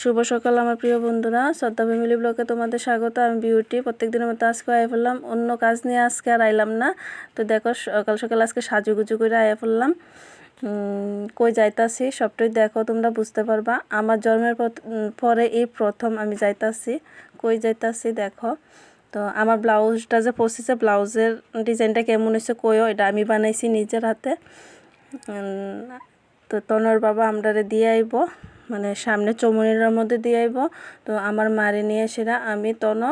শুভ সকাল আমার প্রিয় বন্ধুরা, শ্রদ্ধা ফ্যামিলি ব্লগে তোমাদের স্বাগত। আমি বিউটি। প্রত্যেকদিনের মতো আজকে আয়া পড়লাম, অন্য কাজ নিয়ে আজকে আর আইলাম না। তো দেখো সকাল সকাল আজকে সাজুগুজু করে আয়া পড়লাম। কই যাইতাছি সবটাই দেখো, তোমরা বুঝতে পারবা। আমার জন্মের পরে এই প্রথম আমি যাইতাছি। কই যাইতাছি দেখো। তো আমার ব্লাউজটা যে পরছিছে, ব্লাউজের ডিজাইনটা কেমন হয়েছে কইও, এটা আমি বানাইছি নিজের হাতে। তো তনর বাবা আমরারে দিয়ে আইব, মানে সামনে চৌমুনির মধ্যে দিয়ে আইব। তো আমার মারে নিয়ে সেরা আমি তন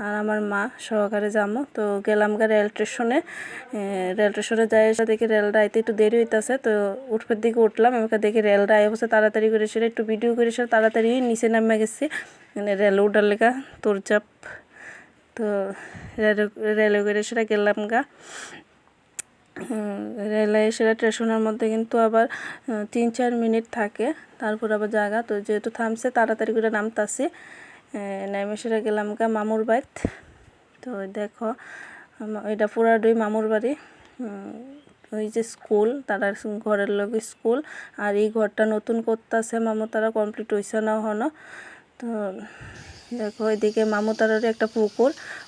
আর আমার মা সহকারে যাবো। তো গেলাম গা রেল স্টেশনে। যাই এসে দেখি রেলটা আইতে একটু দেরি হইতেছে। তো উঠপের দিকে উঠলাম, আমাকে দেখি রেলটা আয় বসে তাড়াতাড়ি করে সেটা একটু ভিডিও করে সেটা তাড়াতাড়ি নিচে নামে গেছি, মানে রেল উঠার লেখা তোর চাপ। তো রেলে করে সেটা গেলাম গা। রেলে সেটা স্টেশনের মধ্যে কিন্তু আবার 3-4 মিনিট থাকে, তারপর আবার জায়গা। তো যেহেতু থামছে তাড়াতাড়ি করে নামতাছি। নেমে সেটা গেলাম গা মামুর বাড়ি। তো দেখো এটা পুরাডুই মামুর বাড়ি। ওই যে স্কুল, তারা ঘরের লোক স্কুল, আর এই ঘরটা নতুন করতেছে মামু, তারা কমপ্লিট হয়েছে না হনো। তো দেখো এদিকে মামু তারারই একটা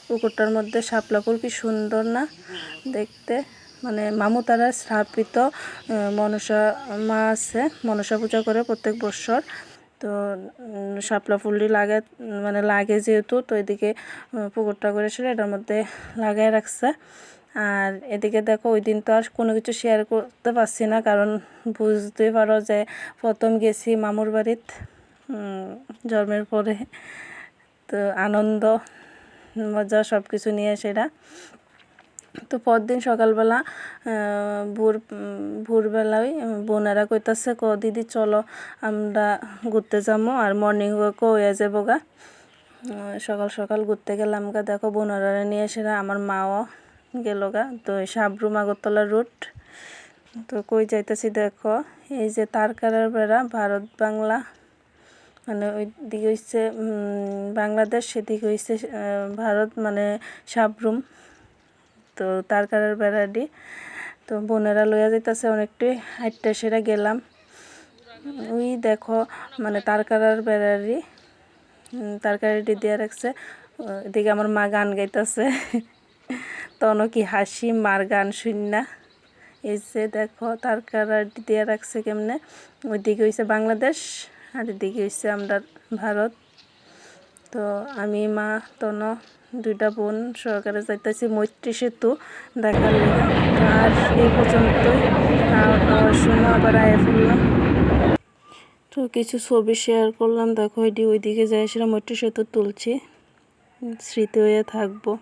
পুকুরটার মধ্যে শাপলা ফুল কি সুন্দর না দেখতে। মানে মামু তারা স্থাপিত মনসা মা আছে, মনসা পূজা করে প্রত্যেক বছর। তো শাপলা ফুলটি লাগে, মানে লাগে যেহেতু, তো এদিকে পুকুরটা করে সেটা এটার মধ্যে লাগাই রাখছে। আর এদিকে দেখো ওই দিন তো আর কোনো কিছু শেয়ার করতে পারছি না, কারণ বুঝতেই পারো যে প্রথম গেছি মামুর বাড়িতে জন্মের পরে। তো আনন্দ মজা সব কিছু নিয়ে সেটা। তো পরদিন সকালবেলা ভোরবেলায় বোনেরা কইতাছে দিদি চলো আমরা ঘুরতে যাবো, আর মর্নিং ওয়াকও হয়ে যাবো গা। সকাল সকাল ঘুরতে গেলাম গা। দেখো বোনেরা নিয়ে সেরা আমার মাও গেল গা। তো সাবরুম আগরতলা রুট। তো কই যাইতেছি দেখো, এই যে তারকারার বেড়া, ভারত বাংলা, মানে ওই দিকে হচ্ছে বাংলাদেশ, সেদিকে হচ্ছে ভারত, মানে সাবরুম। তো তারকারার বেড়াডি। তো বোনেরা লইয়া যাইতেছে অনেকটাই হাইটটা সেরা গেলাম। ওই দেখো মানে তারকারার বেড়ারি, তারকারিটি দিয়ে রাখছে। এদিকে আমার মা গান গাইতেছে। তখন কি হাসি মার গান শুননা। এই যে দেখো তারকারাটি দিয়ে রাখছে কেমনে। ওইদিকে হইছে বাংলাদেশ আর এদিকে হইছে আমরা ভারত। তো আমি মা তন দুইটা বোন সহকারে যাইতেছি মৈত্রী সেতু দেখার লেগে। আর এই পর্যন্তই, সময় আবার আয়া ফেললাম। তো কিছু ছবি শেয়ার করলাম। দেখো এটি ওইদিকে যাই সেটা মৈত্রী সেতু তুলছি, স্মৃতি হয়ে থাকবো।